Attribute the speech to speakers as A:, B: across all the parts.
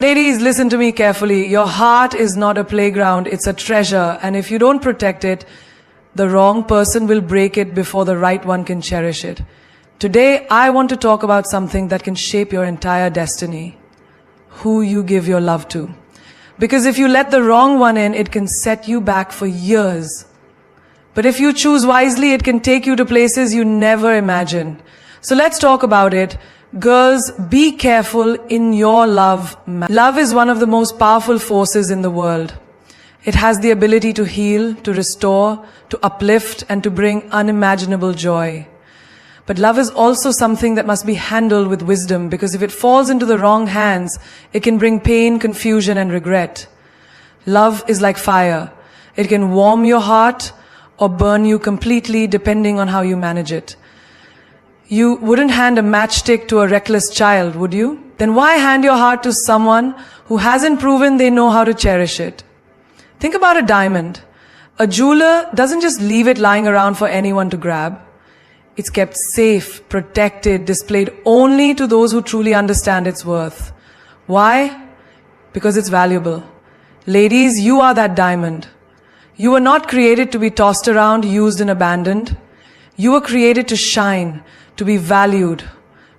A: Ladies, listen to me carefully. Your heart is not a playground, it's a treasure. And if you don't protect it, the wrong person will break it before the right one can cherish it. Today, I want to talk about something that can shape your entire destiny. Who you give your love to. Because if you let the wrong one in, it can set you back for years. But if you choose wisely, it can take you to places you never imagined. So let's talk about it. Girls, be careful in your love. Love is one of the most powerful forces in the world. It has the ability to heal, to restore, to uplift, and to bring unimaginable joy. But love is also something that must be handled with wisdom, because if it falls into the wrong hands, it can bring pain, confusion, and regret. Love is like fire. It can warm your heart or burn you completely depending on how you manage it. You wouldn't hand a matchstick to a reckless child, would you? Then why hand your heart to someone who hasn't proven they know how to cherish it? Think about a diamond. A jeweler doesn't just leave it lying around for anyone to grab. It's kept safe, protected, displayed only to those who truly understand its worth. Why? Because it's valuable. Ladies, you are that diamond. You were not created to be tossed around, used and abandoned. You were created to shine, to be valued,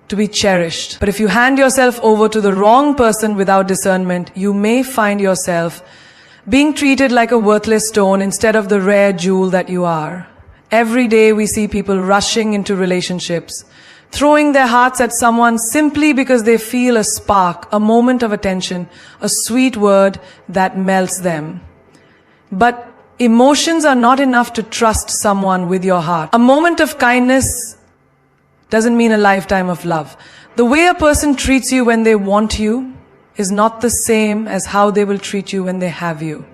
A: to be cherished. But if you hand yourself over to the wrong person without discernment, you may find yourself being treated like a worthless stone instead of the rare jewel that you are. Every day we see people rushing into relationships, throwing their hearts at someone simply because they feel a spark, a moment of attention, a sweet word that melts them. But emotions are not enough to trust someone with your heart. A moment of kindness doesn't mean a lifetime of love. The way a person treats you when they want you is not the same as how they will treat you when they have you.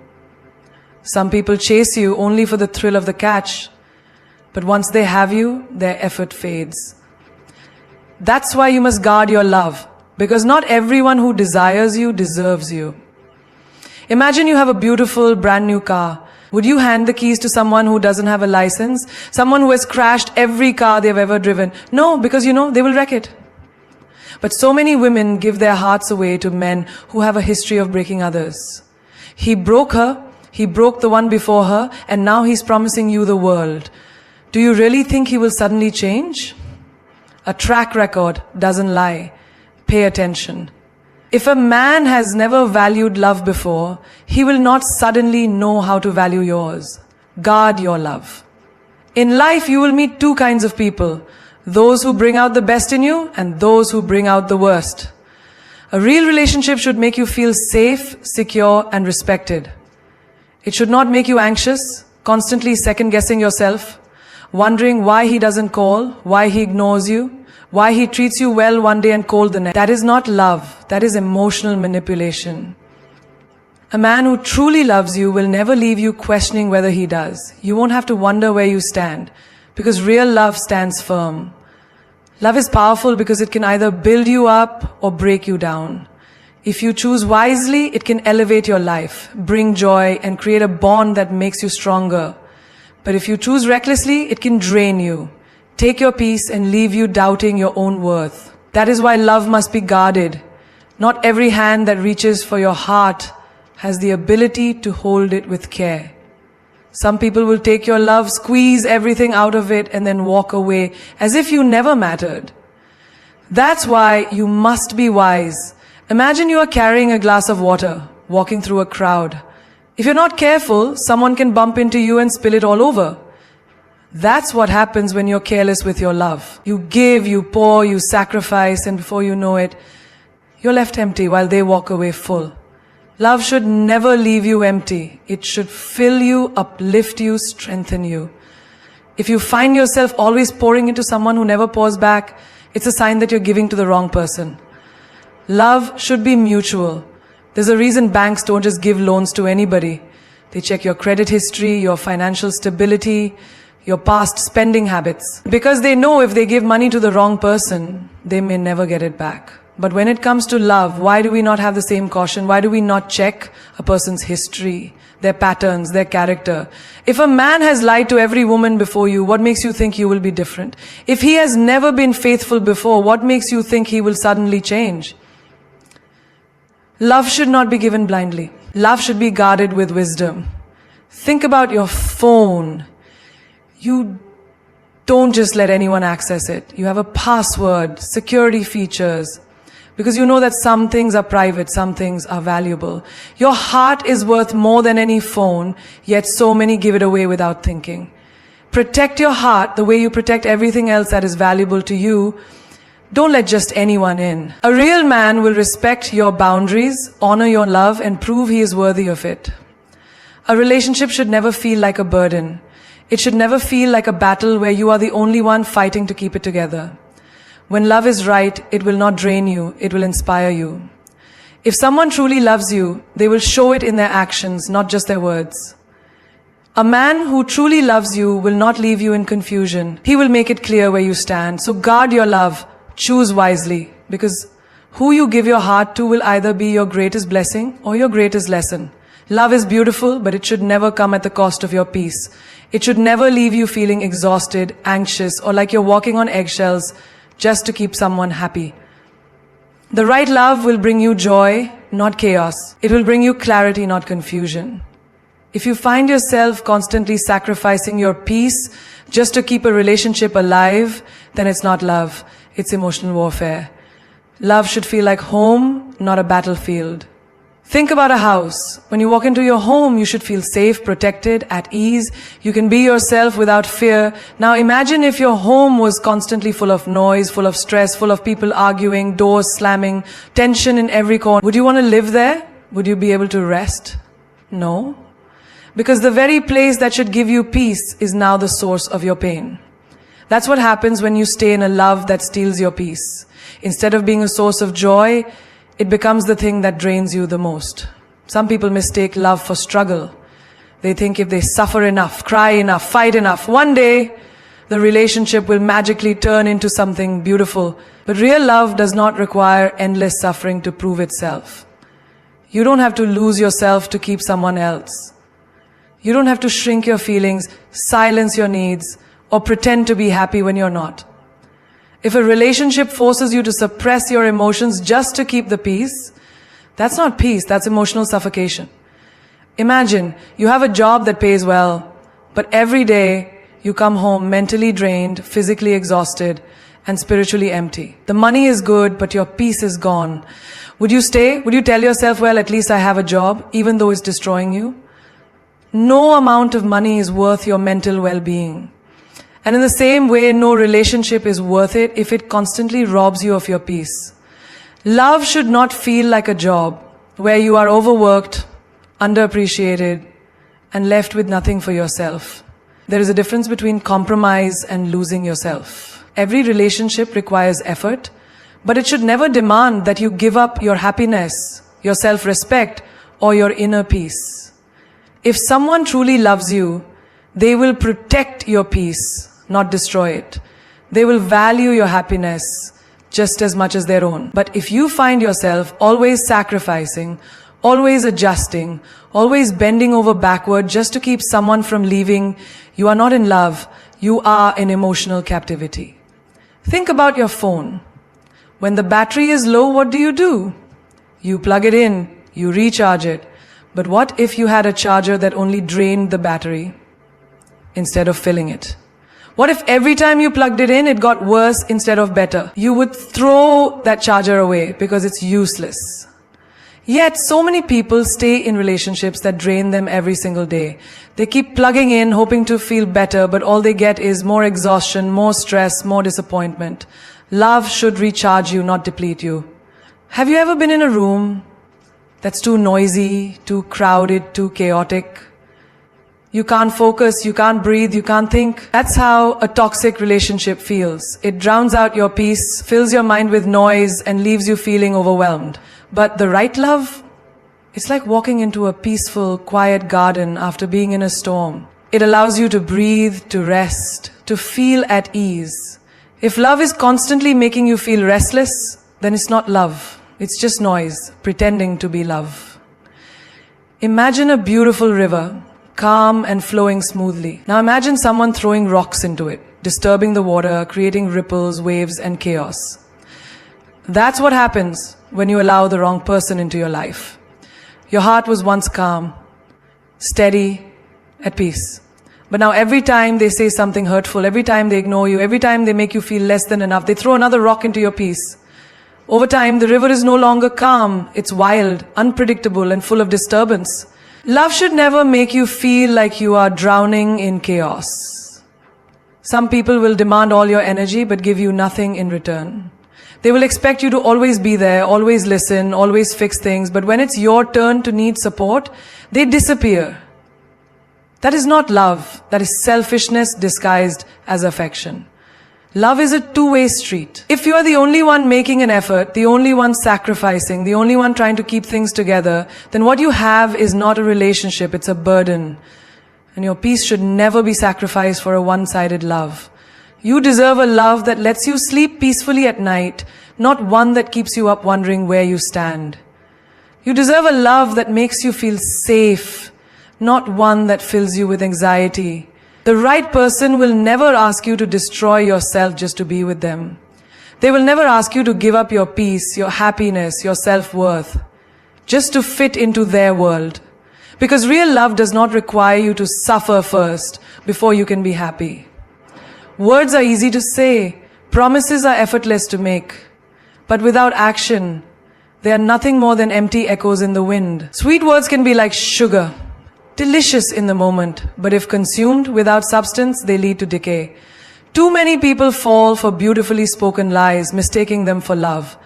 A: Some people chase you only for the thrill of the catch, but once they have you, their effort fades. That's why you must guard your love, because not everyone who desires you deserves you. Imagine you have a beautiful brand new car. Would you hand the keys to someone who doesn't have a license? Someone who has crashed every car they've ever driven? No, because they will wreck it. But so many women give their hearts away to men who have a history of breaking others. He broke her, he broke the one before her, and now he's promising you the world. Do you really think he will suddenly change? A track record doesn't lie. Pay attention. If a man has never valued love before, he will not suddenly know how to value yours. Guard your love. In life, you will meet two kinds of people. Those who bring out the best in you and those who bring out the worst. A real relationship should make you feel safe, secure, and respected. It should not make you anxious, constantly second-guessing yourself, wondering why he doesn't call, why he ignores you, why he treats you well one day and cold the next. That is not love. That is emotional manipulation. A man who truly loves you will never leave you questioning whether he does. You won't have to wonder where you stand, because real love stands firm. Love is powerful because it can either build you up or break you down. If you choose wisely, it can elevate your life, bring joy, and create a bond that makes you stronger. But if you choose recklessly, it can drain you, take your peace, and leave you doubting your own worth. That is why love must be guarded. Not every hand that reaches for your heart has the ability to hold it with care. Some people will take your love, squeeze everything out of it, and then walk away as if you never mattered. That's why you must be wise. Imagine you are carrying a glass of water, walking through a crowd. If you're not careful, someone can bump into you and spill it all over. That's what happens when you're careless with your love. You give, you pour, you sacrifice, and before you know it, you're left empty while they walk away full. Love should never leave you empty. It should fill you, uplift you, strengthen you. If you find yourself always pouring into someone who never pours back, it's a sign that you're giving to the wrong person. Love should be mutual. There's a reason banks don't just give loans to anybody. They check your credit history, your financial stability, your past spending habits. Because they know if they give money to the wrong person, they may never get it back. But when it comes to love, why do we not have the same caution? Why do we not check a person's history, their patterns, their character? If a man has lied to every woman before you, what makes you think you will be different? If he has never been faithful before, what makes you think he will suddenly change? Love should not be given blindly. Love should be guarded with wisdom. Think about your phone. You don't just let anyone access it. You have a password, security features, because you know that some things are private, some things are valuable. Your heart is worth more than any phone, yet so many give it away without thinking. Protect your heart the way you protect everything else that is valuable to you. Don't let just anyone in. A real man will respect your boundaries, honor your love, and prove he is worthy of it. A relationship should never feel like a burden. It should never feel like a battle where you are the only one fighting to keep it together. When love is right, it will not drain you, it will inspire you. If someone truly loves you, they will show it in their actions, not just their words. A man who truly loves you will not leave you in confusion. He will make it clear where you stand. So guard your love. Choose wisely, because who you give your heart to will either be your greatest blessing or your greatest lesson. Love is beautiful, but it should never come at the cost of your peace. It should never leave you feeling exhausted, anxious, or like you're walking on eggshells just to keep someone happy. The right love will bring you joy, not chaos. It will bring you clarity, not confusion. If you find yourself constantly sacrificing your peace just to keep a relationship alive, then it's not love. It's emotional warfare. Love should feel like home, not a battlefield. Think about a house. When you walk into your home, you should feel safe, protected, at ease. You can be yourself without fear. Now imagine if your home was constantly full of noise, full of stress, full of people arguing, doors slamming, tension in every corner. Would you want to live there? Would you be able to rest? No. Because the very place that should give you peace is now the source of your pain. That's what happens when you stay in a love that steals your peace. Instead of being a source of joy, it becomes the thing that drains you the most. Some people mistake love for struggle. They think if they suffer enough, cry enough, fight enough, one day the relationship will magically turn into something beautiful. But real love does not require endless suffering to prove itself. You don't have to lose yourself to keep someone else. You don't have to shrink your feelings, silence your needs, or pretend to be happy when you're not. If a relationship forces you to suppress your emotions just to keep the peace, that's not peace, that's emotional suffocation. Imagine you have a job that pays well, but every day you come home mentally drained, physically exhausted, and spiritually empty. The money is good, but your peace is gone. Would you stay? Would you tell yourself, well, at least I have a job, even though it's destroying you? No amount of money is worth your mental well-being. And in the same way, no relationship is worth it if it constantly robs you of your peace. Love should not feel like a job where you are overworked, underappreciated, and left with nothing for yourself. There is a difference between compromise and losing yourself. Every relationship requires effort, but it should never demand that you give up your happiness, your self-respect, or your inner peace. If someone truly loves you, they will protect your peace, not destroy it. They will value your happiness just as much as their own. But if you find yourself always sacrificing, always adjusting, always bending over backward just to keep someone from leaving, you are not in love, you are in emotional captivity. Think about your phone. When the battery is low, what do? You plug it in, you recharge it. But what if you had a charger that only drained the battery instead of filling it? What if every time you plugged it in, it got worse instead of better? You would throw that charger away because it's useless. Yet, so many people stay in relationships that drain them every single day. They keep plugging in, hoping to feel better, but all they get is more exhaustion, more stress, more disappointment. Love should recharge you, not deplete you. Have you ever been in a room that's too noisy, too crowded, too chaotic? You can't focus, you can't breathe, you can't think. That's how a toxic relationship feels. It drowns out your peace, fills your mind with noise, and leaves you feeling overwhelmed. But the right love, it's like walking into a peaceful, quiet garden after being in a storm. It allows you to breathe, to rest, to feel at ease. If love is constantly making you feel restless, then it's not love. It's just noise, pretending to be love. Imagine a beautiful river, calm and flowing smoothly. Now imagine someone throwing rocks into it, disturbing the water, creating ripples, waves, and chaos. That's what happens when you allow the wrong person into your life. Your heart was once calm, steady, at peace. But now every time they say something hurtful, every time they ignore you, every time they make you feel less than enough, they throw another rock into your peace. Over time, the river is no longer calm. It's wild, unpredictable, and full of disturbance. Love should never make you feel like you are drowning in chaos. Some people will demand all your energy but give you nothing in return. They will expect you to always be there, always listen, always fix things, but when it's your turn to need support, they disappear. That is not love. That is selfishness disguised as affection. Love is a two-way street. If you are the only one making an effort, the only one sacrificing, the only one trying to keep things together, then what you have is not a relationship, it's a burden. And your peace should never be sacrificed for a one-sided love. You deserve a love that lets you sleep peacefully at night, not one that keeps you up wondering where you stand. You deserve a love that makes you feel safe, not one that fills you with anxiety. The right person will never ask you to destroy yourself just to be with them. They will never ask you to give up your peace, your happiness, your self-worth, just to fit into their world. Because real love does not require you to suffer first before you can be happy. Words are easy to say, promises are effortless to make, but without action, they are nothing more than empty echoes in the wind. Sweet words can be like sugar, delicious in the moment, but if consumed without substance, they lead to decay. Too many people fall for beautifully spoken lies, mistaking them for love.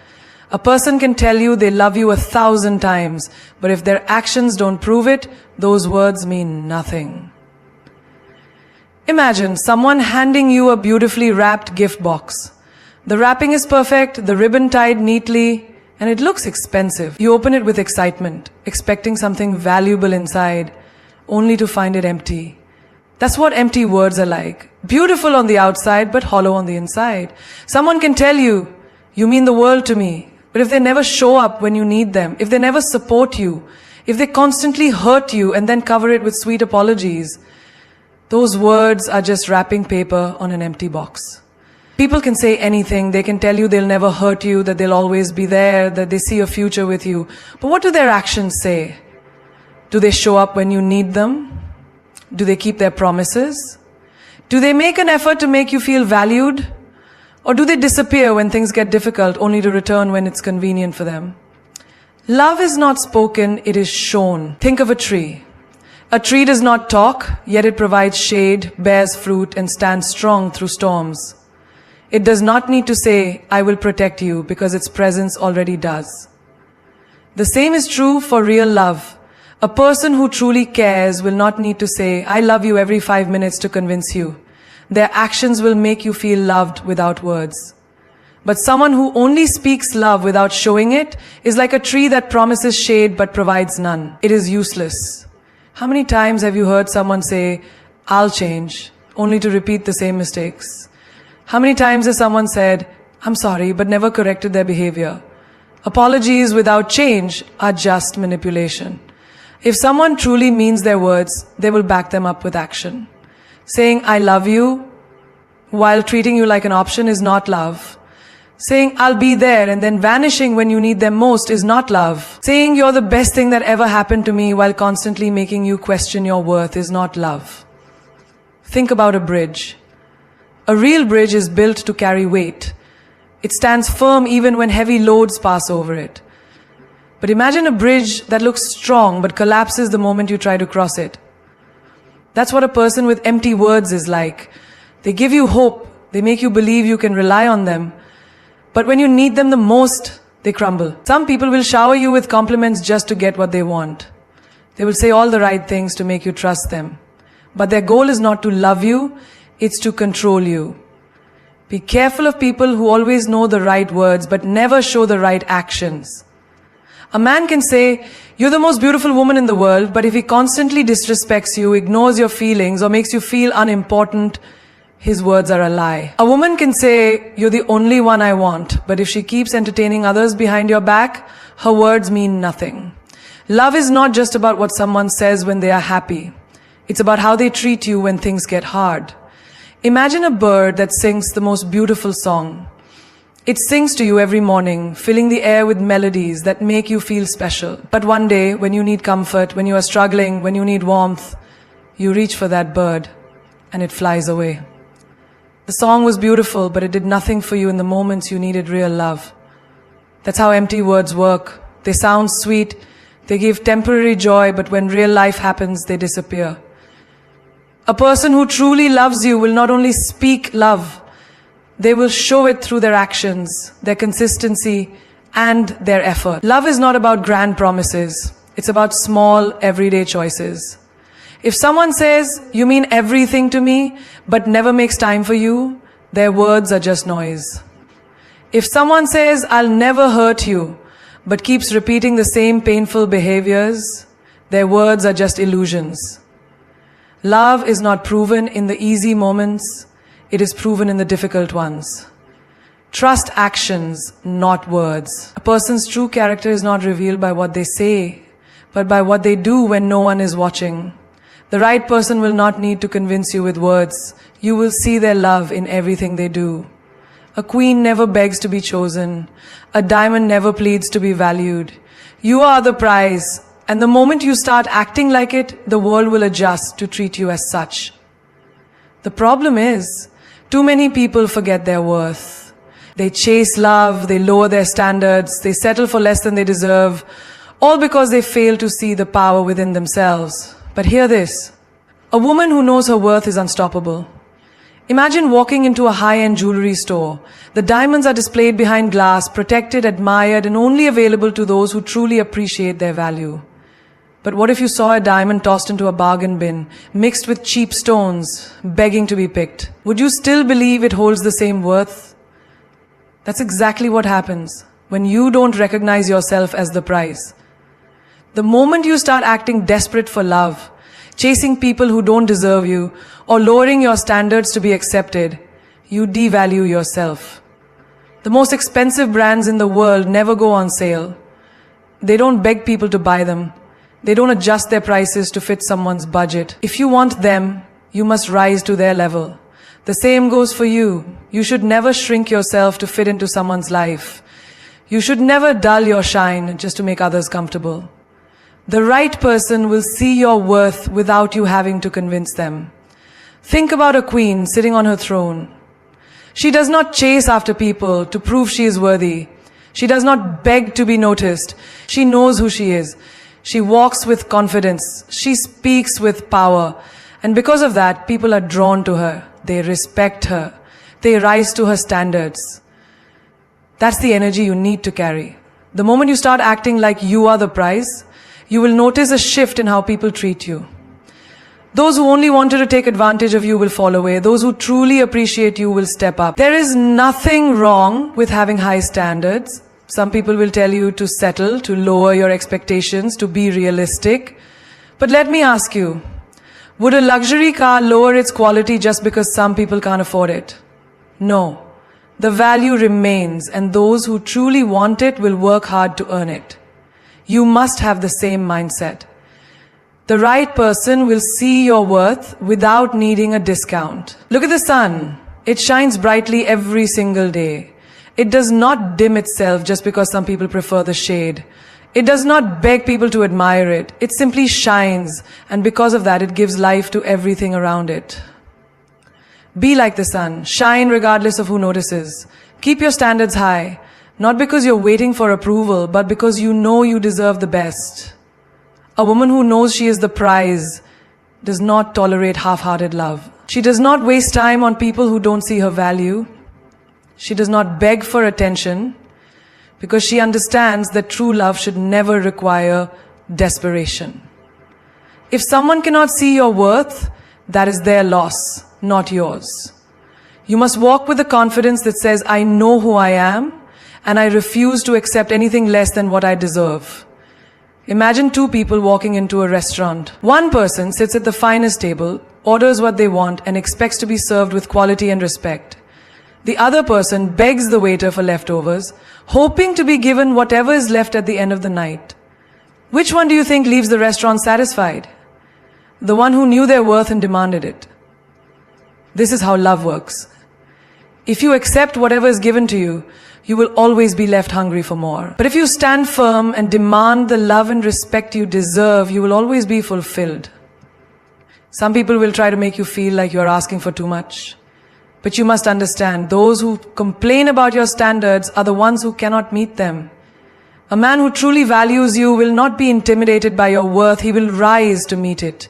A: A person can tell you they love you 1,000 times, but if their actions don't prove it, those words mean nothing. Imagine someone handing you a beautifully wrapped gift box. The wrapping is perfect, the ribbon tied neatly, and it looks expensive. You open it with excitement, expecting something valuable inside, only to find it empty. That's what empty words are like. Beautiful on the outside, but hollow on the inside. Someone can tell you, you mean the world to me, but if they never show up when you need them, if they never support you, if they constantly hurt you and then cover it with sweet apologies, those words are just wrapping paper on an empty box. People can say anything. They can tell you they'll never hurt you, that they'll always be there, that they see a future with you. But what do their actions say? Do they show up when you need them? Do they keep their promises? Do they make an effort to make you feel valued? Or do they disappear when things get difficult, only to return when it's convenient for them? Love is not spoken, it is shown. Think of a tree. A tree does not talk, yet it provides shade, bears fruit, and stands strong through storms. It does not need to say, I will protect you, because its presence already does. The same is true for real love. A person who truly cares will not need to say, I love you every 5 minutes to convince you. Their actions will make you feel loved without words. But someone who only speaks love without showing it is like a tree that promises shade but provides none. It is useless. How many times have you heard someone say, I'll change, only to repeat the same mistakes? How many times has someone said, I'm sorry, but never corrected their behavior? Apologies without change are just manipulation. If someone truly means their words, they will back them up with action. Saying, I love you, while treating you like an option is not love. Saying, I'll be there and then vanishing when you need them most is not love. Saying, you're the best thing that ever happened to me while constantly making you question your worth is not love. Think about a bridge. A real bridge is built to carry weight. It stands firm even when heavy loads pass over it. But imagine a bridge that looks strong but collapses the moment you try to cross it. That's what a person with empty words is like. They give you hope. They make you believe you can rely on them. But when you need them the most, they crumble. Some people will shower you with compliments just to get what they want. They will say all the right things to make you trust them. But their goal is not to love you, it's to control you. Be careful of people who always know the right words but never show the right actions. A man can say, you're the most beautiful woman in the world, but if he constantly disrespects you, ignores your feelings, or makes you feel unimportant, his words are a lie. A woman can say, you're the only one I want, but if she keeps entertaining others behind your back, her words mean nothing. Love is not just about what someone says when they are happy. It's about how they treat you when things get hard. Imagine a bird that sings the most beautiful song. It sings to you every morning, filling the air with melodies that make you feel special. But one day, when you need comfort, when you are struggling, when you need warmth, you reach for that bird and it flies away. The song was beautiful, but it did nothing for you in the moments you needed real love. That's how empty words work. They sound sweet, they give temporary joy, but when real life happens, they disappear. A person who truly loves you will not only speak love, they will show it through their actions, their consistency, and their effort. Love is not about grand promises. It's about small, everyday choices. If someone says, "You mean everything to me," but never makes time for you, their words are just noise. If someone says, "I'll never hurt you," but keeps repeating the same painful behaviors, their words are just illusions. Love is not proven in the easy moments. It is proven in the difficult ones. Trust actions, not words. A person's true character is not revealed by what they say, but by what they do when no one is watching. The right person will not need to convince you with words. You will see their love in everything they do. A queen never begs to be chosen. A diamond never pleads to be valued. You are the prize, and the moment you start acting like it, the world will adjust to treat you as such. The problem is, too many people forget their worth. They chase love, they lower their standards, they settle for less than they deserve, all because they fail to see the power within themselves. But hear this, a woman who knows her worth is unstoppable. Imagine walking into a high-end jewelry store. The diamonds are displayed behind glass, protected, admired, and only available to those who truly appreciate their value. But what if you saw a diamond tossed into a bargain bin, mixed with cheap stones, begging to be picked? Would you still believe it holds the same worth? That's exactly what happens when you don't recognize yourself as the prize. The moment you start acting desperate for love, chasing people who don't deserve you, or lowering your standards to be accepted, you devalue yourself. The most expensive brands in the world never go on sale. They don't beg people to buy them. They don't adjust their prices to fit someone's budget. If you want them, you must rise to their level. The same goes for you. You should never shrink yourself to fit into someone's life. You should never dull your shine just to make others comfortable. The right person will see your worth without you having to convince them. Think about a queen sitting on her throne. She does not chase after people to prove she is worthy. She does not beg to be noticed. She knows who she is. She walks with confidence. She speaks with power. And because of that, people are drawn to her. They respect her. They rise to her standards. That's the energy you need to carry. The moment you start acting like you are the prize, you will notice a shift in how people treat you. Those who only wanted to take advantage of you will fall away. Those who truly appreciate you will step up. There is nothing wrong with having high standards. Some people will tell you to settle, to lower your expectations, to be realistic. But let me ask you, would a luxury car lower its quality just because some people can't afford it? No. The value remains, and those who truly want it will work hard to earn it. You must have the same mindset. The right person will see your worth without needing a discount. Look at the sun. It shines brightly every single day. It does not dim itself just because some people prefer the shade. It does not beg people to admire it. It simply shines, and because of that, it gives life to everything around it. Be like the sun. Shine regardless of who notices. Keep your standards high, not because you're waiting for approval, but because you know you deserve the best. A woman who knows she is the prize does not tolerate half-hearted love. She does not waste time on people who don't see her value. She does not beg for attention because she understands that true love should never require desperation. If someone cannot see your worth, that is their loss, not yours. You must walk with the confidence that says, I know who I am and I refuse to accept anything less than what I deserve. Imagine two people walking into a restaurant. One person sits at the finest table, orders what they want, and expects to be served with quality and respect. The other person begs the waiter for leftovers, hoping to be given whatever is left at the end of the night. Which one do you think leaves the restaurant satisfied? The one who knew their worth and demanded it. This is how love works. If you accept whatever is given to you, you will always be left hungry for more. But if you stand firm and demand the love and respect you deserve, you will always be fulfilled. Some people will try to make you feel like you are asking for too much. But you must understand, those who complain about your standards are the ones who cannot meet them. A man who truly values you will not be intimidated by your worth, he will rise to meet it.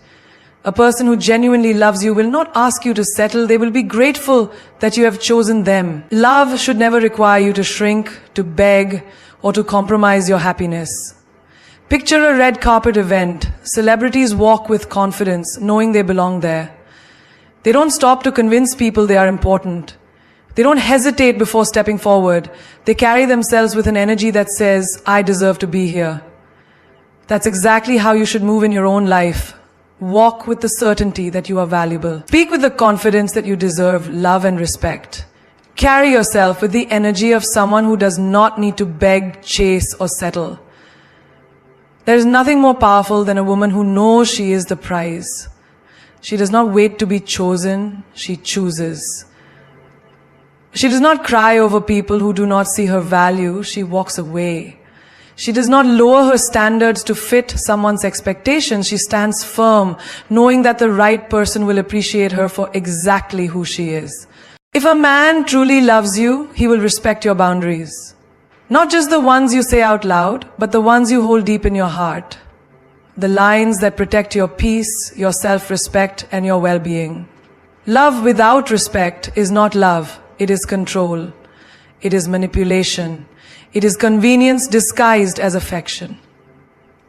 A: A person who genuinely loves you will not ask you to settle, they will be grateful that you have chosen them. Love should never require you to shrink, to beg, or to compromise your happiness. Picture a red carpet event. Celebrities walk with confidence, knowing they belong there. They don't stop to convince people they are important. They don't hesitate before stepping forward. They carry themselves with an energy that says, I deserve to be here. That's exactly how you should move in your own life. Walk with the certainty that you are valuable. Speak with the confidence that you deserve love and respect. Carry yourself with the energy of someone who does not need to beg, chase, or settle. There is nothing more powerful than a woman who knows she is the prize. She does not wait to be chosen, she chooses. She does not cry over people who do not see her value, she walks away. She does not lower her standards to fit someone's expectations, she stands firm, knowing that the right person will appreciate her for exactly who she is. If a man truly loves you, he will respect your boundaries. Not just the ones you say out loud, but the ones you hold deep in your heart. The lines that protect your peace, your self-respect, and your well-being. Love without respect is not love. It is control. It is manipulation. It is convenience disguised as affection.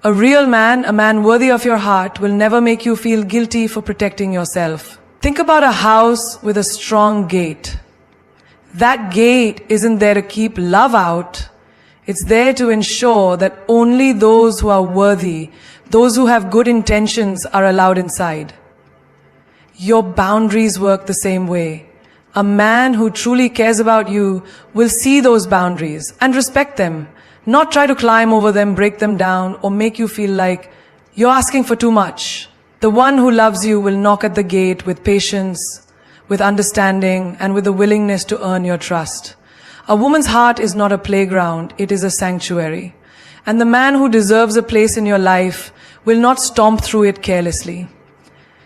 A: A real man, a man worthy of your heart, will never make you feel guilty for protecting yourself. Think about a house with a strong gate. That gate isn't there to keep love out. It's there to ensure that only those who are worthy, those who have good intentions, are allowed inside. Your boundaries work the same way. A man who truly cares about you will see those boundaries and respect them, not try to climb over them, break them down, or make you feel like you're asking for too much. The one who loves you will knock at the gate with patience, with understanding, and with the willingness to earn your trust. A woman's heart is not a playground, it is a sanctuary. And the man who deserves a place in your life will not stomp through it carelessly.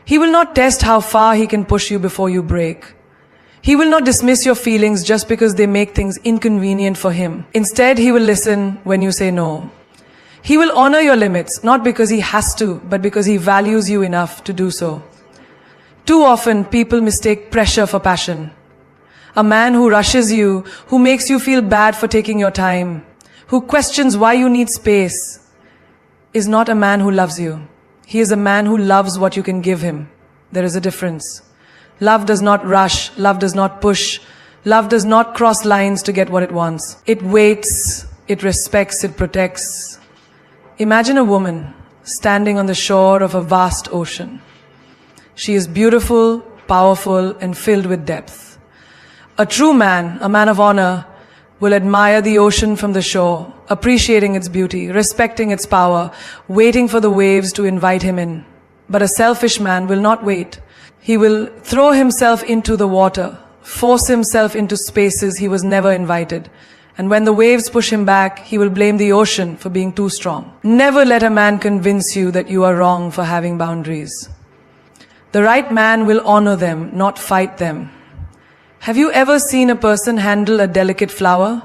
A: He will not test how far he can push you before you break. He will not dismiss your feelings just because they make things inconvenient for him. Instead, he will listen when you say no. He will honor your limits, not because he has to, but because he values you enough to do so. Too often, people mistake pressure for passion. A man who rushes you, who makes you feel bad for taking your time, who questions why you need space, is not a man who loves you. He is a man who loves what you can give him. There is a difference. Love does not rush, love does not push, love does not cross lines to get what it wants. It waits, it respects, it protects. Imagine a woman standing on the shore of a vast ocean. She is beautiful, powerful, and filled with depth. A true man, a man of honor, will admire the ocean from the shore, appreciating its beauty, respecting its power, waiting for the waves to invite him in. But a selfish man will not wait. He will throw himself into the water, force himself into spaces he was never invited. And when the waves push him back, he will blame the ocean for being too strong. Never let a man convince you that you are wrong for having boundaries. The right man will honor them, not fight them. Have you ever seen a person handle a delicate flower?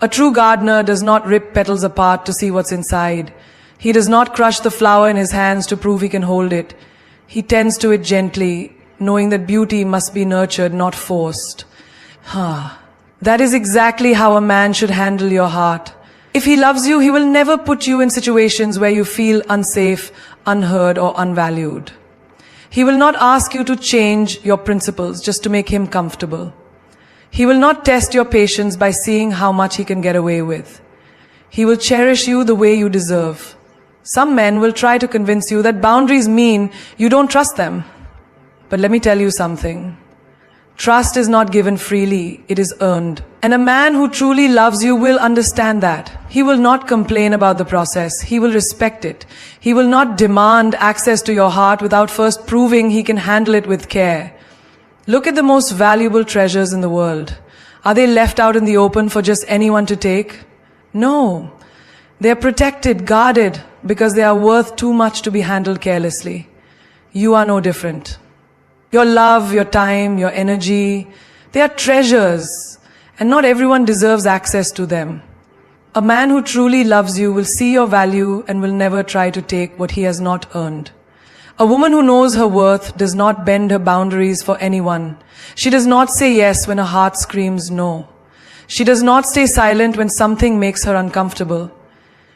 A: A true gardener does not rip petals apart to see what's inside. He does not crush the flower in his hands to prove he can hold it. He tends to it gently, knowing that beauty must be nurtured, not forced. That is exactly how a man should handle your heart. If he loves you, he will never put you in situations where you feel unsafe, unheard, or unvalued. He will not ask you to change your principles just to make him comfortable. He will not test your patience by seeing how much he can get away with. He will cherish you the way you deserve. Some men will try to convince you that boundaries mean you don't trust them. But let me tell you something. Trust is not given freely, it is earned. And a man who truly loves you will understand that. He will not complain about the process, he will respect it. He will not demand access to your heart without first proving he can handle it with care. Look at the most valuable treasures in the world. Are they left out in the open for just anyone to take? No. They are protected, guarded, because they are worth too much to be handled carelessly. You are no different. Your love, your time, your energy, they are treasures, and not everyone deserves access to them. A man who truly loves you will see your value and will never try to take what he has not earned. A woman who knows her worth does not bend her boundaries for anyone. She does not say yes when her heart screams no. She does not stay silent when something makes her uncomfortable.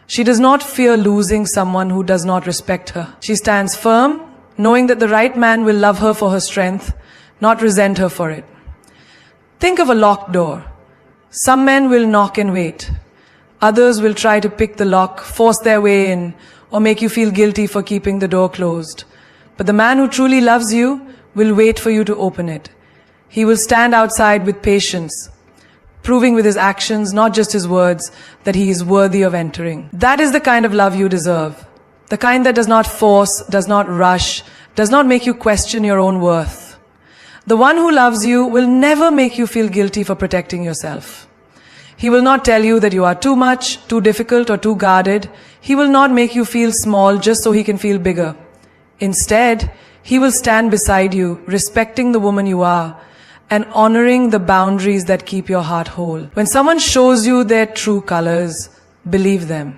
A: She does not fear losing someone who does not respect her. She stands firm, knowing that the right man will love her for her strength, not resent her for it. Think of a locked door. Some men will knock and wait. Others will try to pick the lock, force their way in, or make you feel guilty for keeping the door closed. But the man who truly loves you will wait for you to open it. He will stand outside with patience, proving with his actions, not just his words, that he is worthy of entering. That is the kind of love you deserve. The kind that does not force, does not rush, does not make you question your own worth. The one who loves you will never make you feel guilty for protecting yourself. He will not tell you that you are too much, too difficult, or too guarded. He will not make you feel small just so he can feel bigger. Instead, he will stand beside you, respecting the woman you are, and honoring the boundaries that keep your heart whole. When someone shows you their true colors, believe them.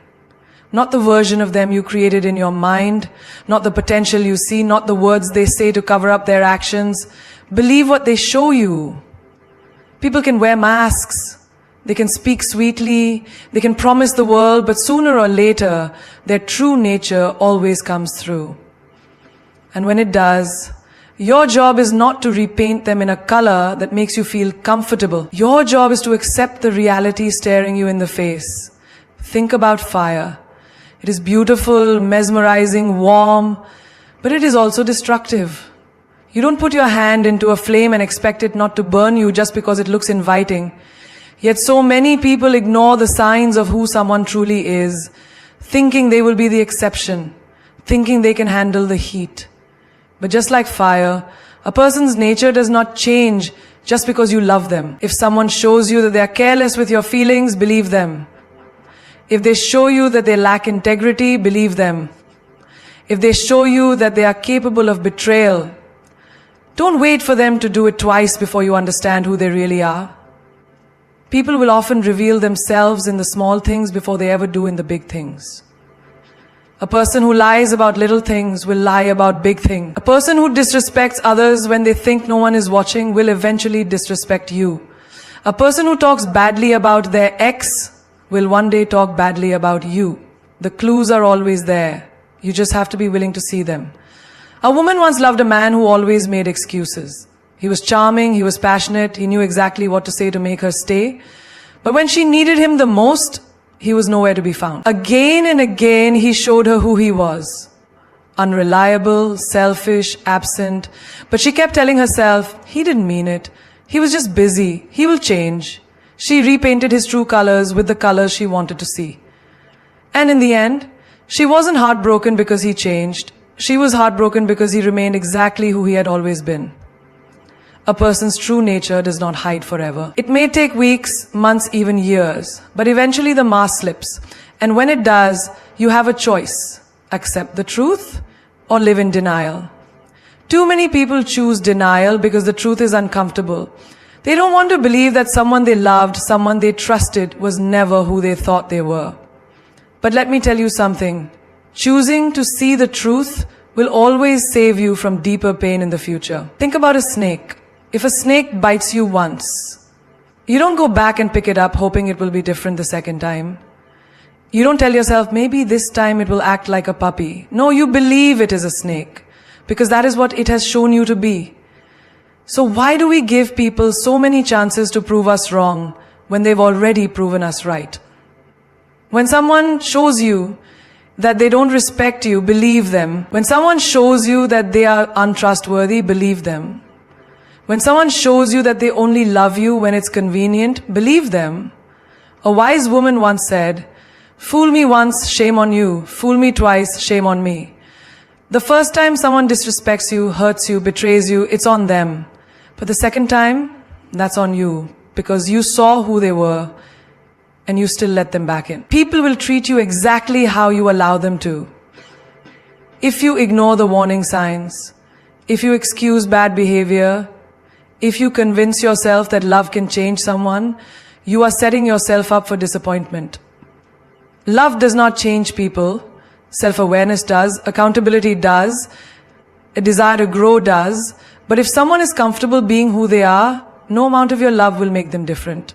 A: Not the version of them you created in your mind, not the potential you see, not the words they say to cover up their actions. Believe what they show you. People can wear masks. They can speak sweetly, they can promise the world, but sooner or later, their true nature always comes through. And when it does, your job is not to repaint them in a color that makes you feel comfortable. Your job is to accept the reality staring you in the face. Think about fire. It is beautiful, mesmerizing, warm, but it is also destructive. You don't put your hand into a flame and expect it not to burn you just because it looks inviting. Yet so many people ignore the signs of who someone truly is, thinking they will be the exception, thinking they can handle the heat. But just like fire, a person's nature does not change just because you love them. If someone shows you that they are careless with your feelings, believe them. If they show you that they lack integrity, believe them. If they show you that they are capable of betrayal, don't wait for them to do it twice before you understand who they really are. People will often reveal themselves in the small things before they ever do in the big things. A person who lies about little things will lie about big things. A person who disrespects others when they think no one is watching will eventually disrespect you. A person who talks badly about their ex will one day talk badly about you. The clues are always there. You just have to be willing to see them. A woman once loved a man who always made excuses. He was charming, he was passionate, he knew exactly what to say to make her stay. But when she needed him the most, he was nowhere to be found. Again and again, he showed her who he was. Unreliable, selfish, absent. But she kept telling herself, he didn't mean it. He was just busy. He will change. She repainted his true colors with the colors she wanted to see. And in the end, she wasn't heartbroken because he changed. She was heartbroken because he remained exactly who he had always been. A person's true nature does not hide forever. It may take weeks, months, even years, but eventually the mask slips. And when it does, you have a choice. Accept the truth or live in denial. Too many people choose denial because the truth is uncomfortable. They don't want to believe that someone they loved, someone they trusted, was never who they thought they were. But let me tell you something. Choosing to see the truth will always save you from deeper pain in the future. Think about a snake. If a snake bites you once, you don't go back and pick it up hoping it will be different the second time. You don't tell yourself, maybe this time it will act like a puppy. No, you believe it is a snake because that is what it has shown you to be. So why do we give people so many chances to prove us wrong when they've already proven us right? When someone shows you that they don't respect you, believe them. When someone shows you that they are untrustworthy, believe them. When someone shows you that they only love you when it's convenient, believe them. A wise woman once said, "Fool me once, shame on you. Fool me twice, shame on me." The first time someone disrespects you, hurts you, betrays you, it's on them. But the second time, that's on you. because you saw who they were and you still let them back in. People will treat you exactly how you allow them to. If you ignore the warning signs, if you excuse bad behavior, if you convince yourself that love can change someone, you are setting yourself up for disappointment. Love does not change people. Self-awareness does. Accountability does. A desire to grow does. But if someone is comfortable being who they are, no amount of your love will make them different.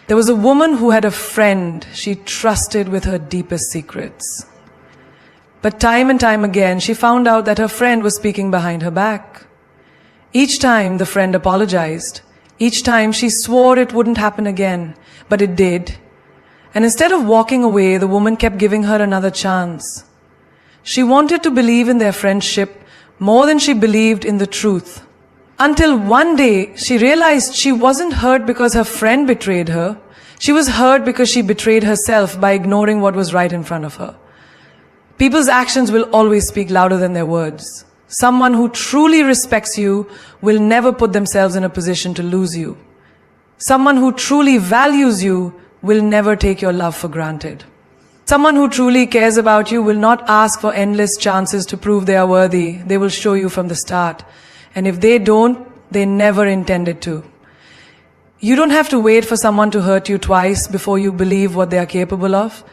A: There was a woman who had a friend she trusted with her deepest secrets. But time and time again, she found out that her friend was speaking behind her back. Each time the friend apologized. Each time she swore it wouldn't happen again, but it did. And instead of walking away, the woman kept giving her another chance. She wanted to believe in their friendship more than she believed in the truth. Until one day, she realized she wasn't hurt because her friend betrayed her. She was hurt because she betrayed herself by ignoring what was right in front of her. People's actions will always speak louder than their words. Someone who truly respects you will never put themselves in a position to lose you. Someone who truly values you will never take your love for granted. Someone who truly cares about you will not ask for endless chances to prove they are worthy. They will show you from the start. And if they don't, they never intended to. You don't have to wait for someone to hurt you twice before you believe what they are capable of.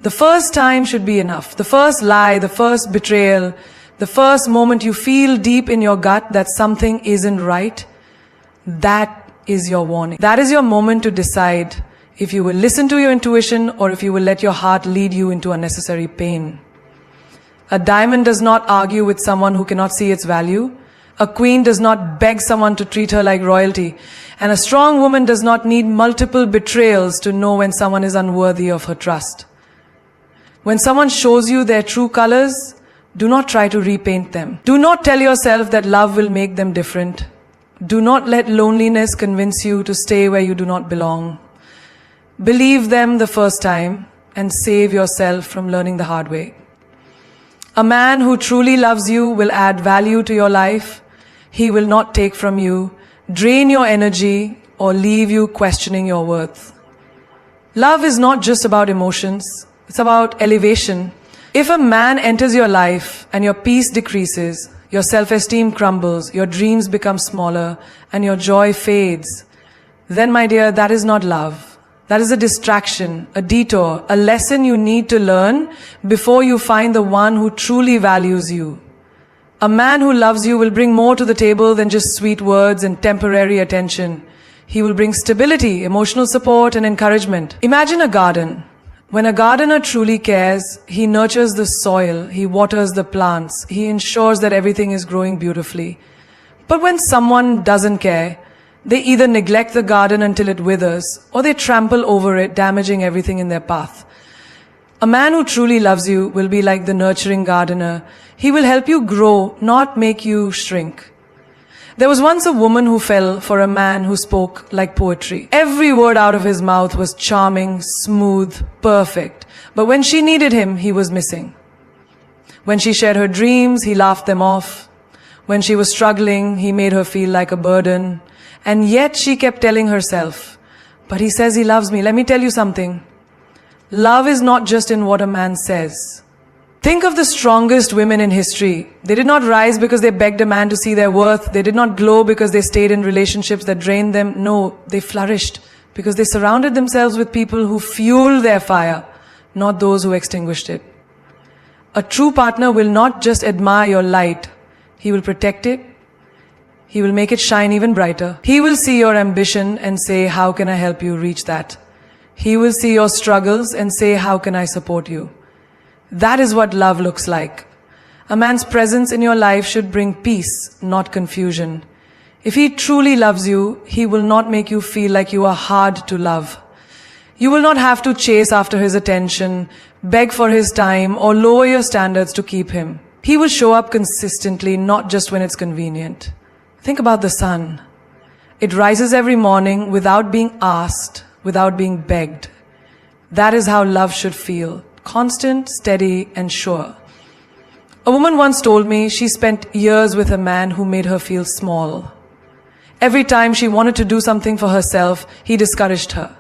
A: The first time should be enough. The first lie, the first betrayal, the first moment you feel deep in your gut that something isn't right, that is your warning. That is your moment to decide if you will listen to your intuition or if you will let your heart lead you into unnecessary pain. A diamond does not argue with someone who cannot see its value. A queen does not beg someone to treat her like royalty. And a strong woman does not need multiple betrayals to know when someone is unworthy of her trust. When someone shows you their true colors, do not try to repaint them. Do not tell yourself that love will make them different. Do not let loneliness convince you to stay where you do not belong. Believe them the first time and save yourself from learning the hard way. A man who truly loves you will add value to your life. He will not take from you, drain your energy, or leave you questioning your worth. Love is not just about emotions. It's about elevation. If a man enters your life and your peace decreases, your self-esteem crumbles, your dreams become smaller, and your joy fades, then, my dear, that is not love. That is a distraction, a detour, a lesson you need to learn before you find the one who truly values you. A man who loves you will bring more to the table than just sweet words and temporary attention. He will bring stability, emotional support, and encouragement. Imagine a garden. When a gardener truly cares, he nurtures the soil, he waters the plants, he ensures that everything is growing beautifully. But when someone doesn't care, they either neglect the garden until it withers, or they trample over it, damaging everything in their path. A man who truly loves you will be like the nurturing gardener. He will help you grow, not make you shrink. There was once a woman who fell for a man who spoke like poetry. Every word out of his mouth was charming, smooth, perfect. But when she needed him, he was missing. When she shared her dreams, he laughed them off. When she was struggling, he made her feel like a burden. And yet she kept telling herself, but he says he loves me. Let me tell you something. Love is not just in what a man says. Think of the strongest women in history. They did not rise because they begged a man to see their worth. They did not glow because they stayed in relationships that drained them. No, they flourished because they surrounded themselves with people who fueled their fire, not those who extinguished it. A true partner will not just admire your light. He will protect it. He will make it shine even brighter. He will see your ambition and say, how can I help you reach that? He will see your struggles and say, how can I support you? That is what love looks like. A man's presence in your life should bring peace, not confusion. If he truly loves you, he will not make you feel like you are hard to love. You will not have to chase after his attention, beg for his time, or lower your standards to keep him. He will show up consistently, not just when it's convenient. Think about the sun. It rises every morning without being asked, without being begged. That is how love should feel. Constant, steady, and sure. A woman once told me she spent years with a man who made her feel small. Every time she wanted to do something for herself, he discouraged her.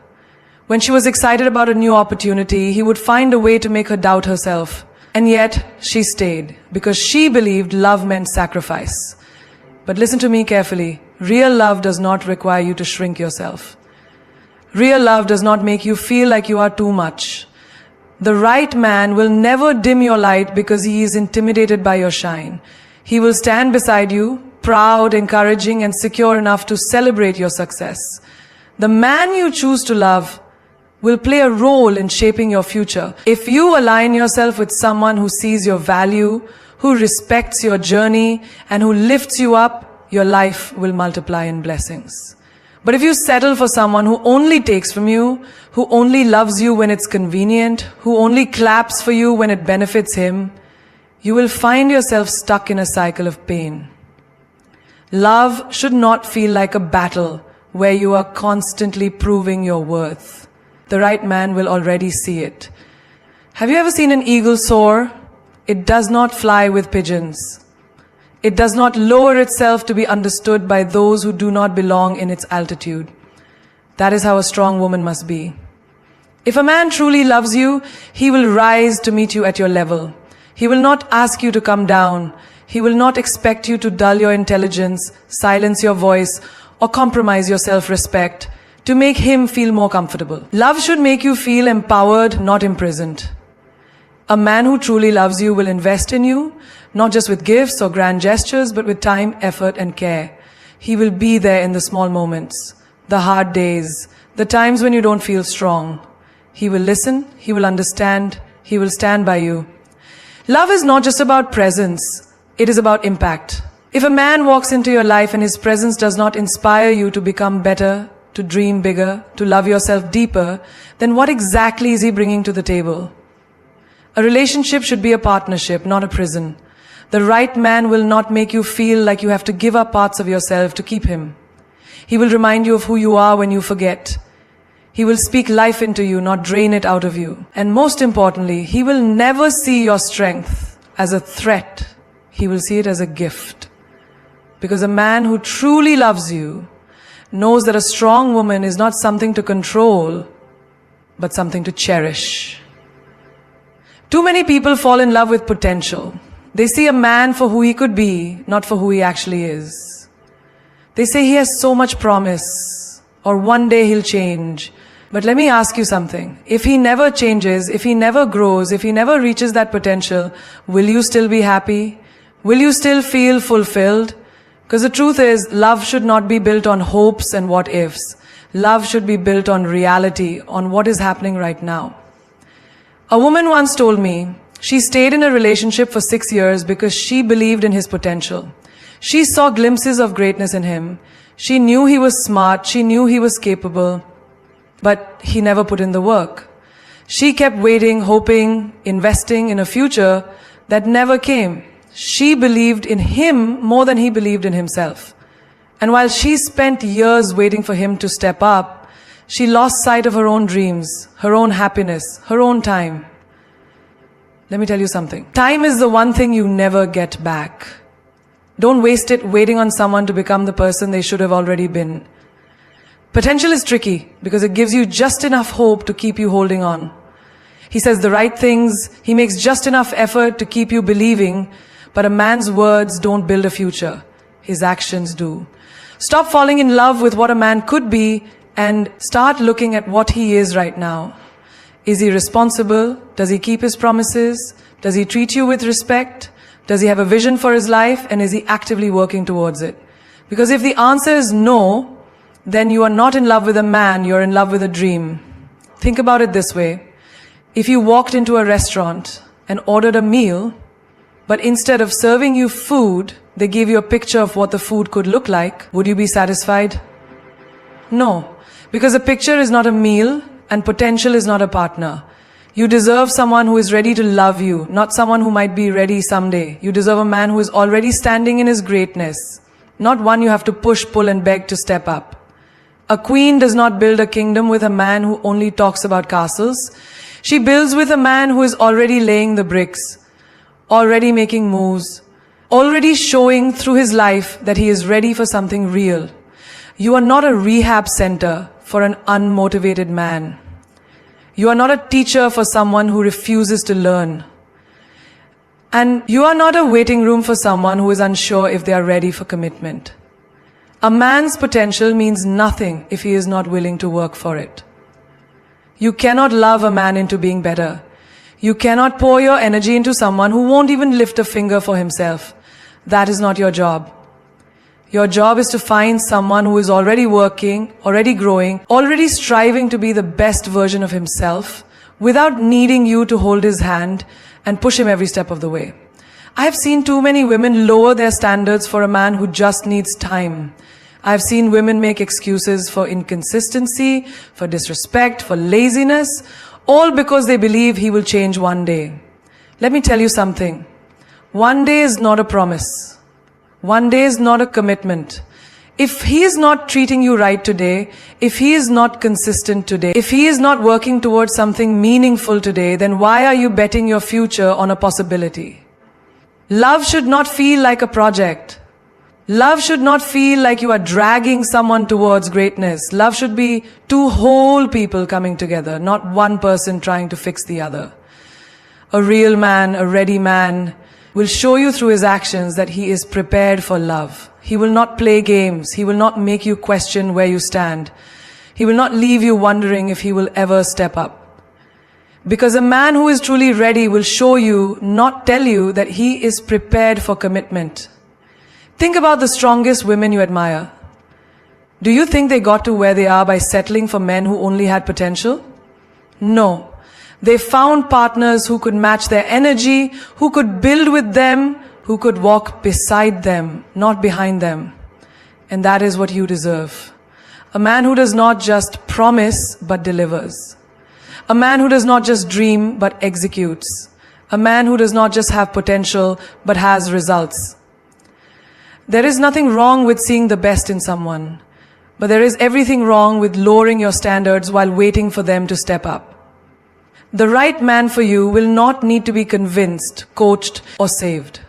A: When she was excited about a new opportunity, he would find a way to make her doubt herself. And yet, she stayed, because she believed love meant sacrifice. But listen to me carefully. Real love does not require you to shrink yourself. Real love does not make you feel like you are too much. The right man will never dim your light because he is intimidated by your shine. He will stand beside you, proud, encouraging, and secure enough to celebrate your success. The man you choose to love will play a role in shaping your future. If you align yourself with someone who sees your value, who respects your journey, and who lifts you up, your life will multiply in blessings. But if you settle for someone who only takes from you, who only loves you when it's convenient, who only claps for you when it benefits him, you will find yourself stuck in a cycle of pain. Love should not feel like a battle where you are constantly proving your worth. The right man will already see it. Have you ever seen an eagle soar? It does not fly with pigeons. It does not lower itself to be understood by those who do not belong in its altitude. That is how a strong woman must be. If a man truly loves you, he will rise to meet you at your level. He will not ask you to come down. He will not expect you to dull your intelligence, silence your voice, or compromise your self-respect to make him feel more comfortable. Love should make you feel empowered, not imprisoned. A man who truly loves you will invest in you, not just with gifts or grand gestures, but with time, effort, and care. He will be there in the small moments, the hard days, the times when you don't feel strong. He will listen, he will understand, he will stand by you. Love is not just about presence, it is about impact. If a man walks into your life and his presence does not inspire you to become better, to dream bigger, to love yourself deeper, then what exactly is he bringing to the table? A relationship should be a partnership, not a prison. The right man will not make you feel like you have to give up parts of yourself to keep him. He will remind you of who you are when you forget. He will speak life into you, not drain it out of you. And most importantly, he will never see your strength as a threat. He will see it as a gift. Because a man who truly loves you knows that a strong woman is not something to control, but something to cherish. Too many people fall in love with potential. They see a man for who he could be, not for who he actually is. They say he has so much promise, or one day he'll change. But let me ask you something. If he never changes, if he never grows, if he never reaches that potential, will you still be happy? Will you still feel fulfilled? Because the truth is, love should not be built on hopes and what ifs. Love should be built on reality, on what is happening right now. A woman once told me she stayed in a relationship for 6 years because she believed in his potential. She saw glimpses of greatness in him. She knew he was smart. She knew he was capable. But he never put in the work. She kept waiting, hoping, investing in a future that never came. She believed in him more than he believed in himself. And while she spent years waiting for him to step up, she lost sight of her own dreams, her own happiness, her own time. Let me tell you something. Time is the one thing you never get back. Don't waste it waiting on someone to become the person they should have already been. Potential is tricky because it gives you just enough hope to keep you holding on. He says the right things, he makes just enough effort to keep you believing, but a man's words don't build a future. His actions do. Stop falling in love with what a man could be and start looking at what he is right now. Is he responsible? Does he keep his promises? Does he treat you with respect? Does he have a vision for his life? And is he actively working towards it? Because if the answer is no, then you are not in love with a man, you're in love with a dream. Think about it this way. If you walked into a restaurant and ordered a meal, but instead of serving you food, they gave you a picture of what the food could look like, would you be satisfied? No, because a picture is not a meal and potential is not a partner. You deserve someone who is ready to love you, not someone who might be ready someday. You deserve a man who is already standing in his greatness, not one you have to push, pull, and beg to step up. A queen does not build a kingdom with a man who only talks about castles. She builds with a man who is already laying the bricks, already making moves, already showing through his life that he is ready for something real. You are not a rehab center for an unmotivated man. You are not a teacher for someone who refuses to learn. And you are not a waiting room for someone who is unsure if they are ready for commitment. A man's potential means nothing if he is not willing to work for it. You cannot love a man into being better. You cannot pour your energy into someone who won't even lift a finger for himself. That is not your job. Your job is to find someone who is already working, already growing, already striving to be the best version of himself without needing you to hold his hand and push him every step of the way. I have seen too many women lower their standards for a man who just needs time. I have seen women make excuses for inconsistency, for disrespect, for laziness, all because they believe he will change one day. Let me tell you something. One day is not a promise. One day is not a commitment. If he is not treating you right today, if he is not consistent today, if he is not working towards something meaningful today, then why are you betting your future on a possibility? Love should not feel like a project. Love should not feel like you are dragging someone towards greatness. Love should be two whole people coming together, not one person trying to fix the other. A real man, a ready man, will show you through his actions that he is prepared for love. He will not play games. He will not make you question where you stand. He will not leave you wondering if he will ever step up. Because a man who is truly ready will show you, not tell you, that he is prepared for commitment. Think about the strongest women you admire. Do you think they got to where they are by settling for men who only had potential? No. They found partners who could match their energy, who could build with them, who could walk beside them, not behind them. And that is what you deserve. A man who does not just promise, but delivers. A man who does not just dream, but executes. A man who does not just have potential, but has results. There is nothing wrong with seeing the best in someone, but there is everything wrong with lowering your standards while waiting for them to step up. The right man for you will not need to be convinced, coached, or saved.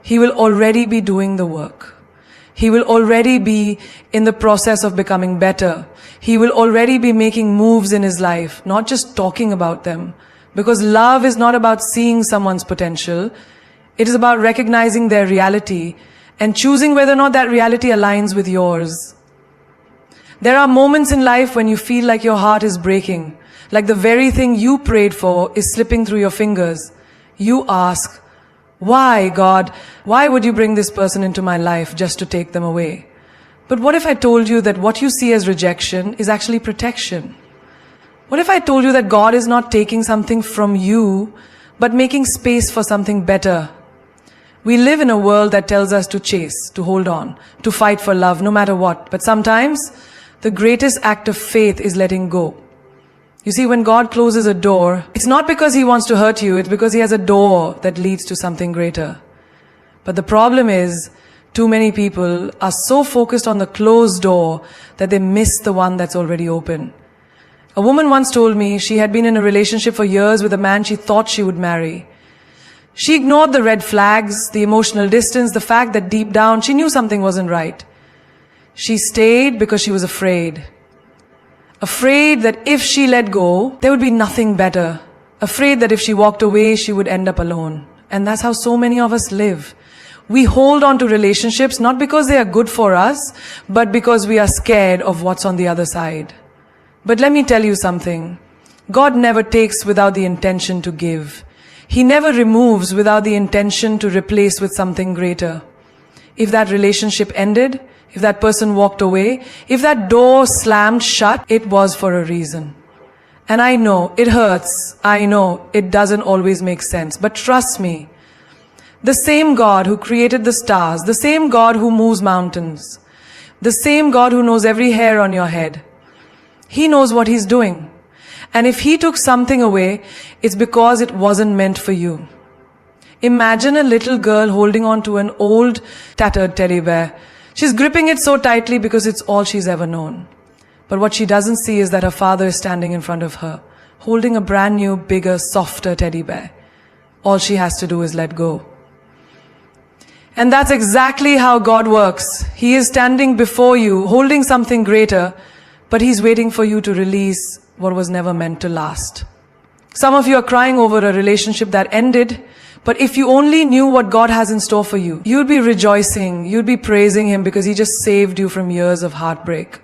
A: He will already be doing the work. He will already be in the process of becoming better. He will already be making moves in his life, not just talking about them. Because love is not about seeing someone's potential. It is about recognizing their reality and choosing whether or not that reality aligns with yours. There are moments in life when you feel like your heart is breaking, like the very thing you prayed for is slipping through your fingers. You ask, why, God? Why would you bring this person into my life just to take them away? But what if I told you that what you see as rejection is actually protection? What if I told you that God is not taking something from you, but making space for something better? We live in a world that tells us to chase, to hold on, to fight for love, no matter what. But sometimes, the greatest act of faith is letting go. You see, when God closes a door, it's not because He wants to hurt you, it's because He has a door that leads to something greater. But the problem is, too many people are so focused on the closed door that they miss the one that's already open. A woman once told me she had been in a relationship for years with a man she thought she would marry. She ignored the red flags, the emotional distance, the fact that deep down she knew something wasn't right. She stayed because she was afraid. Afraid that if she let go, there would be nothing better. Afraid that if she walked away, she would end up alone. And that's how so many of us live. We hold on to relationships not because they are good for us, but because we are scared of what's on the other side. But let me tell you something. God never takes without the intention to give. He never removes without the intention to replace with something greater. If that relationship ended, if that person walked away, if that door slammed shut, it was for a reason. And I know it hurts. I know it doesn't always make sense. But trust me, the same God who created the stars, the same God who moves mountains, the same God who knows every hair on your head, He knows what He's doing. And if He took something away, it's because it wasn't meant for you. Imagine a little girl holding on to an old, tattered teddy bear. She's gripping it so tightly because it's all she's ever known. But what she doesn't see is that her father is standing in front of her, holding a brand new, bigger, softer teddy bear. All she has to do is let go. And that's exactly how God works. He is standing before you, holding something greater, but He's waiting for you to release what was never meant to last. Some of you are crying over a relationship that ended, but if you only knew what God has in store for you, you'd be rejoicing, you'd be praising Him because He just saved you from years of heartbreak.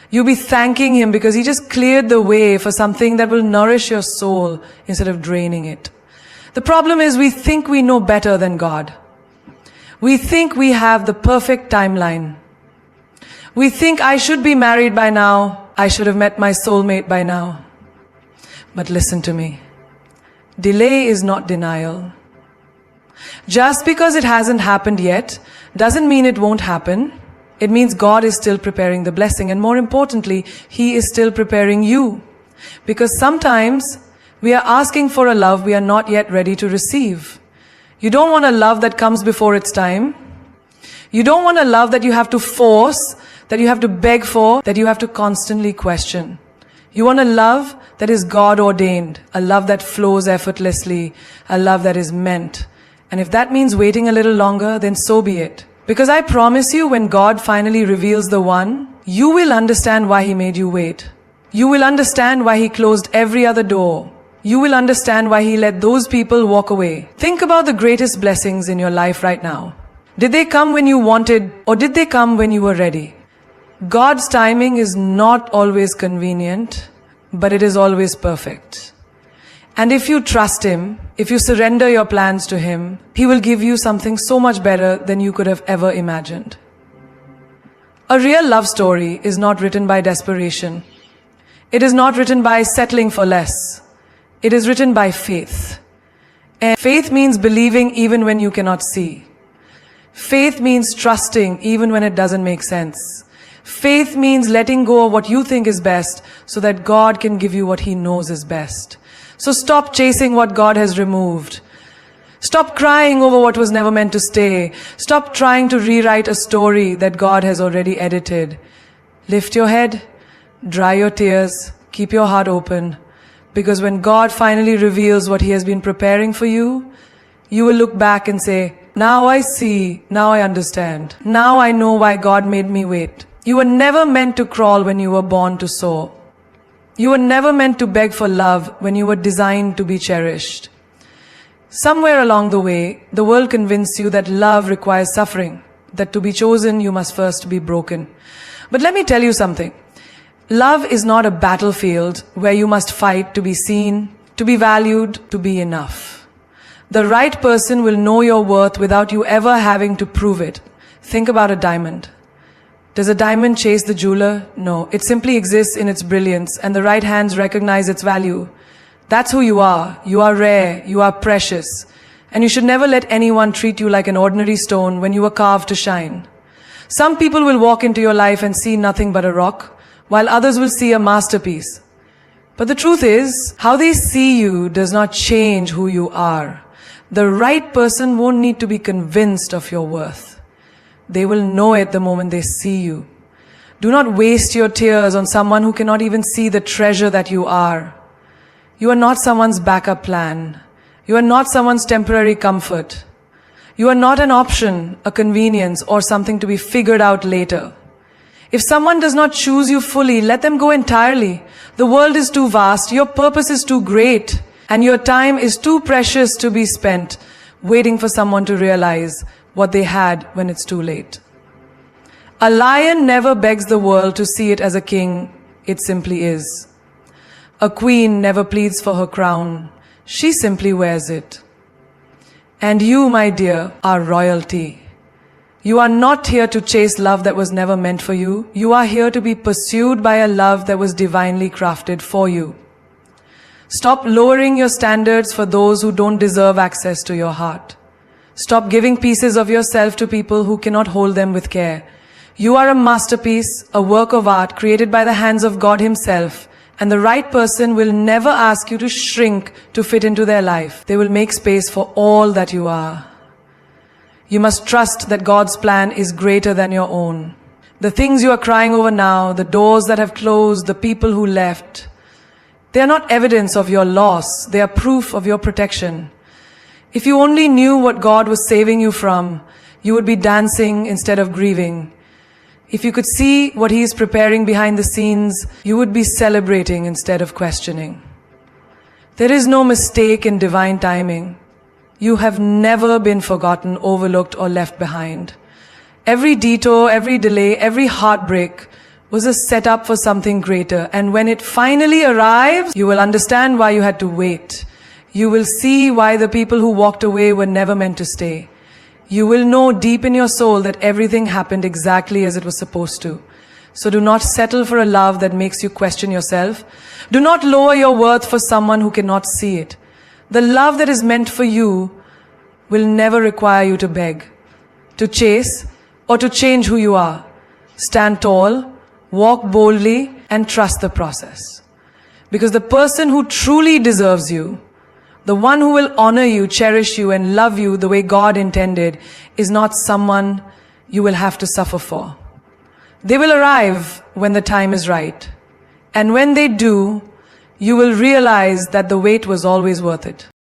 A: You'll be thanking Him because He just cleared the way for something that will nourish your soul instead of draining it. The problem is we think we know better than God. We think we have the perfect timeline. We think I should be married by now. I should have met my soulmate by now. But listen to me. Delay is not denial. Just because it hasn't happened yet doesn't mean it won't happen. It means God is still preparing the blessing, and more importantly, He is still preparing you. Because sometimes we are asking for a love we are not yet ready to receive. You don't want a love that comes before its time. You don't want a love that you have to force, that you have to beg for, that you have to constantly question. You want a love that is God ordained, a love that flows effortlessly, a love that is meant. And if that means waiting a little longer, then so be it. Because I promise you, when God finally reveals the one, you will understand why He made you wait. You will understand why He closed every other door. You will understand why He let those people walk away. Think about the greatest blessings in your life right now. Did they come when you wanted, or did they come when you were ready? God's timing is not always convenient, but it is always perfect. And if you trust Him, if you surrender your plans to Him, He will give you something so much better than you could have ever imagined. A real love story is not written by desperation. It is not written by settling for less. It is written by faith. And faith means believing even when you cannot see. Faith means trusting even when it doesn't make sense. Faith means letting go of what you think is best so that God can give you what He knows is best. So stop chasing what God has removed. Stop crying over what was never meant to stay. Stop trying to rewrite a story that God has already edited. Lift your head, dry your tears, keep your heart open. Because when God finally reveals what He has been preparing for you, you will look back and say, now I see, now I understand. Now I know why God made me wait. You were never meant to crawl when you were born to soar. You were never meant to beg for love when you were designed to be cherished. Somewhere along the way, the world convinced you that love requires suffering, that to be chosen you must first be broken. But let me tell you something. Love is not a battlefield where you must fight to be seen, to be valued, to be enough. The right person will know your worth without you ever having to prove it. Think about a diamond. Does a diamond chase the jeweler? No, it simply exists in its brilliance, and the right hands recognize its value. That's who you are. You are rare, you are precious, and you should never let anyone treat you like an ordinary stone when you were carved to shine. Some people will walk into your life and see nothing but a rock, while others will see a masterpiece. But the truth is, how they see you does not change who you are. The right person won't need to be convinced of your worth. They will know it the moment they see you. Do not waste your tears on someone who cannot even see the treasure that you are. You are not someone's backup plan. You are not someone's temporary comfort. You are not an option, a convenience, or something to be figured out later. If someone does not choose you fully, let them go entirely. The world is too vast, your purpose is too great, and your time is too precious to be spent waiting for someone to realize what they had when it's too late. A lion never begs the world to see it as a king, it simply is. A queen never pleads for her crown, she simply wears it. And you, my dear, are royalty. You are not here to chase love that was never meant for you. You are here to be pursued by a love that was divinely crafted for you. Stop lowering your standards for those who don't deserve access to your heart. Stop giving pieces of yourself to people who cannot hold them with care. You are a masterpiece, a work of art created by the hands of God Himself, and the right person will never ask you to shrink to fit into their life. They will make space for all that you are. You must trust that God's plan is greater than your own. The things you are crying over now, the doors that have closed, the people who left, they are not evidence of your loss. They are proof of your protection. If you only knew what God was saving you from, you would be dancing instead of grieving. If you could see what He is preparing behind the scenes, you would be celebrating instead of questioning. There is no mistake in divine timing. You have never been forgotten, overlooked, or left behind. Every detour, every delay, every heartbreak was a setup for something greater. And when it finally arrives, you will understand why you had to wait. You will see why the people who walked away were never meant to stay. You will know deep in your soul that everything happened exactly as it was supposed to. So do not settle for a love that makes you question yourself. Do not lower your worth for someone who cannot see it. The love that is meant for you will never require you to beg, to chase, or to change who you are. Stand tall, walk boldly, and trust the process. Because the person who truly deserves you, the one who will honor you, cherish you, and love you the way God intended, is not someone you will have to suffer for. They will arrive when the time is right. And when they do, you will realize that the wait was always worth it.